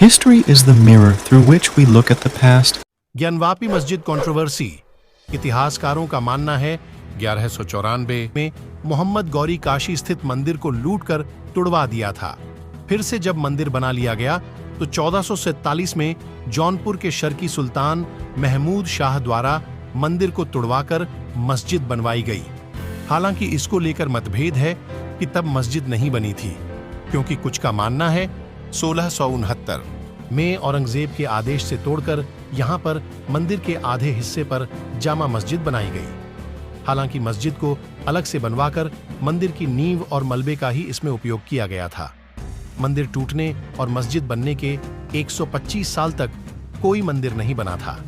History is the mirror through which we look at the past. Gyanvapi मस्जिद controversy. इतिहासकारों का मानना है 1194 में मोहम्मद गौरी काशी स्थित मंदिर को लूटकर तुड़वा दिया था। फिर से जब मंदिर बना लिया गया तो 1447 में जौनपुर के शर्की सुल्तान महमूद शाह द्वारा मंदिर को तुड़वाकर मस्जिद बनवाई गई। हालांकि इसको लेकर मतभेद है कि तब मस्जिद नहीं बनी थी, क्योंकि कुछ का मानना है 1669 में औरंगजेब के आदेश से तोड़कर यहां पर मंदिर के आधे हिस्से पर जामा मस्जिद बनाई गई। हालांकि मस्जिद को अलग से बनवाकर मंदिर की नींव और मलबे का ही इसमें उपयोग किया गया था। मंदिर टूटने और मस्जिद बनने के 125 साल तक कोई मंदिर नहीं बना था।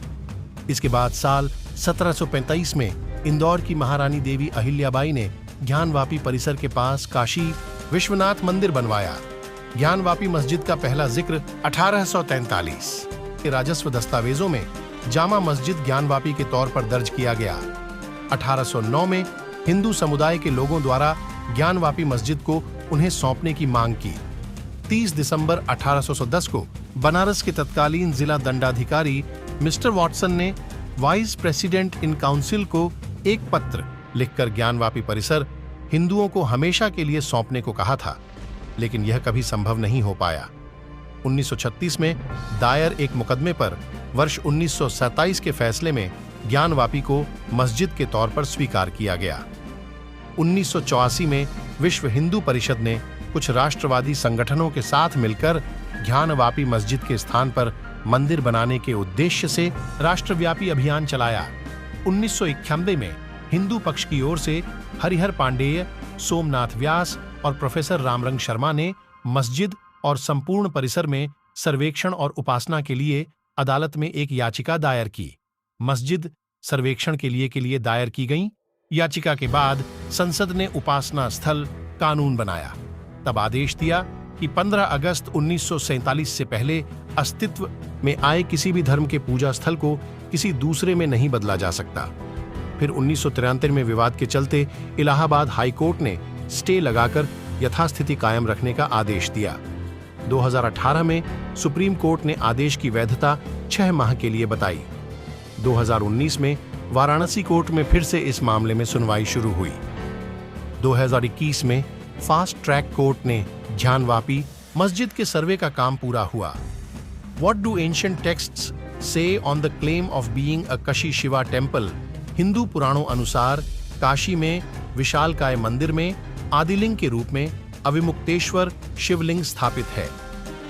इसके बाद साल 1745 में इंदौर की महारानी देवी अहिल्याबाई ने ज्ञानवापी परिसर के पास काशी विश्वनाथ मंदिर बनवाया। ज्ञानवापी मस्जिद का पहला जिक्र 1843 के राजस्व दस्तावेजों में जामा मस्जिद ज्ञानवापी के तौर पर दर्ज किया गया। 1809 में हिंदू समुदाय के लोगों द्वारा ज्ञानवापी मस्जिद को उन्हें सौंपने की मांग की। 30 दिसंबर 1810 को बनारस के तत्कालीन जिला दंडाधिकारी मिस्टर वॉटसन ने वाइस प्रेसिडेंट इन काउंसिल को एक पत्र लिखकर ज्ञानवापी परिसर हिंदुओं को हमेशा के लिए सौंपने को कहा था, लेकिन यह कभी संभव नहीं हो पाया। 1936 में दायर एक मुकदमे पर वर्ष 1927 के फैसले में ज्ञानवापी को मस्जिद के तौर पर स्वीकार किया गया। 1984 में विश्व हिंदू परिषद ने कुछ राष्ट्रवादी संगठनों के साथ मिलकर ज्ञानवापी मस्जिद के स्थान पर मंदिर बनाने के उद्देश्य से राष्ट्रव्यापी अभियान चलाया। 1991 में हिंदू पक्ष की ओर से हरिहर पांडेय, सोमनाथ व्यास और प्रोफेसर रामरंग शर्मा ने मस्जिद और संपूर्ण परिसर में सर्वेक्षण और उपासना के लिए अदालत में एक याचिका दायर की। मस्जिद सर्वेक्षण के लिए दायर की गई याचिका के बाद संसद ने उपासना स्थल कानून बनाया। तब आदेश दिया कि 15 अगस्त 1947 से पहले अस्तित्व में आए किसी भी धर्म के पूजा स्थल को किसी दूसरे में नहीं बदला जा सकता। फिर 1993 में विवाद के चलते इलाहाबाद हाई कोर्ट ने स्टे लगाकर यथास्थिति कायम रखने का आदेश दिया। 2018 में सुप्रीम कोर्ट ने आदेश की वैधता 6 माह के लिए बताई। 2019 में वाराणसी कोर्ट में फिर से इस मामले में सुनवाई शुरू हुई। 2021 में फास्ट ट्रैक कोर्ट ने ज्ञानवापी मस्जिद के सर्वे का काम पूरा हुआ। What do ancient texts say on the claim of being a Kashi Shiva temple? Hindu पुराणों अनुसार काशी में विशालकाय मंदिर में आदिलिंग के रूप में अविमुक्तेश्वर शिवलिंग स्थापित है।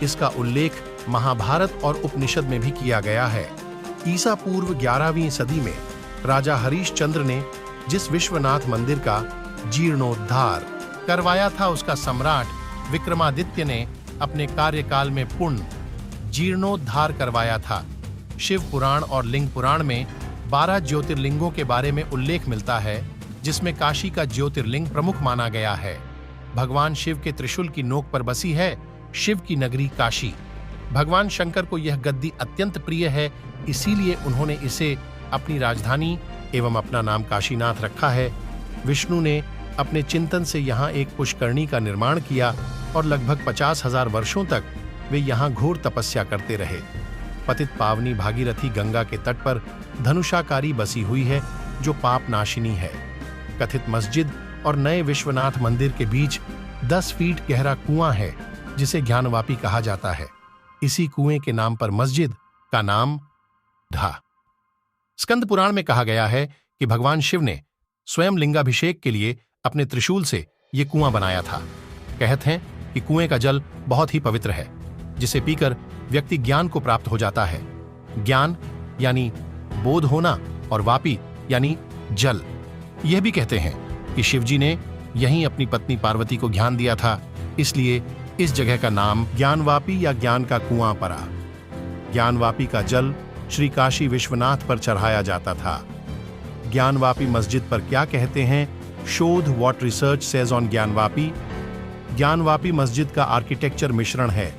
इसका उल्लेख महाभारत और उपनिषद में भी किया गया है। ईसा पूर्व 11वीं सदी में राजा हरीशचंद्र ने जिस विश्वनाथ मंदिर का जीर्णोद्धार करवाया था, उसका सम्राट विक्रमादित्य ने अपने कार्यकाल में पूर्ण जीर्णोद्धार करवाया था। शिव पुराण और लिंग पुराण में 12 ज्योतिर्लिंगों के बारे में उल्लेख मिलता है, जिसमें काशी का ज्योतिर्लिंग प्रमुख माना गया है। भगवान शिव के त्रिशूल की नोक पर बसी है शिव की नगरी काशी। भगवान शंकर को यह गद्दी अत्यंत प्रिय है, इसीलिए उन्होंने इसे अपनी राजधानी एवं अपना नाम काशीनाथ रखा है। विष्णु ने अपने चिंतन से यहाँ एक पुष्करणी का निर्माण किया और लगभग 50,000 वर्षों तक वे यहाँ घोर तपस्या करते रहे। पतित पावनी भागीरथी गंगा के तट पर धनुषाकारी बसी हुई है, जो पाप नाशिनी है। कथित मस्जिद और नए विश्वनाथ मंदिर के बीच 10 फीट गहरा कुआं है, जिसे ज्ञानवापी कहा जाता है। इसी कुएं के नाम पर मस्जिद का नाम ढा। स्कंद पुराण में कहा गया है कि भगवान शिव ने स्वयं लिंगाभिषेक के लिए अपने त्रिशूल से ये कुआं बनाया था। कहते हैं कि कुएं का जल बहुत ही पवित्र है, जिसे पीकर व्यक्ति ज्ञान को प्राप्त हो जाता है। ज्ञान यानी बोध होना और वापी यानी जल। यह भी कहते हैं कि शिवजी ने यहीं अपनी पत्नी पार्वती को ज्ञान दिया था, इसलिए इस जगह का नाम ज्ञानवापी या ज्ञान का कुआं पड़ा। ज्ञानवापी का जल श्री काशी विश्वनाथ पर चढ़ाया जाता था। ज्ञानवापी मस्जिद पर क्या कहते हैं? शोध what research says on Gyanvapi. Gyanvapi मस्जिद का आर्किटेक्चर मिश्रण है।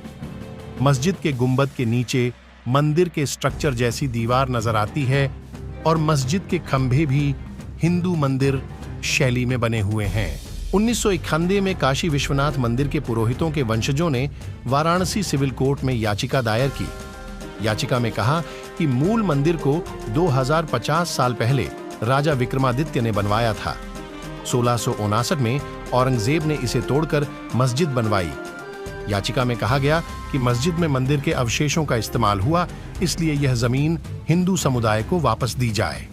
मस्जिद के गुंबद के नीचे मंदिर के स्ट्रक्चर जैसी दीवार नजर आती है और मस्जिद के खंभे भी हिंदू मंदिर शैली में बने हुए हैं। 1991 में काशी विश्वनाथ मंदिर के पुरोहितों के वंशजों ने वाराणसी सिविल कोर्ट में याचिका दायर की। याचिका में कहा कि मूल मंदिर को 2050 साल पहले राजा विक्रमादित्य ने बनवाया था। 1659 में औरंगजेब ने इसे तोड़कर मस्जिद बनवाई। याचिका में कहा गया कि मस्जिद में मंदिर के अवशेषों का इस्तेमाल हुआ, इसलिए यह जमीन हिंदू समुदाय को वापस दी जाए।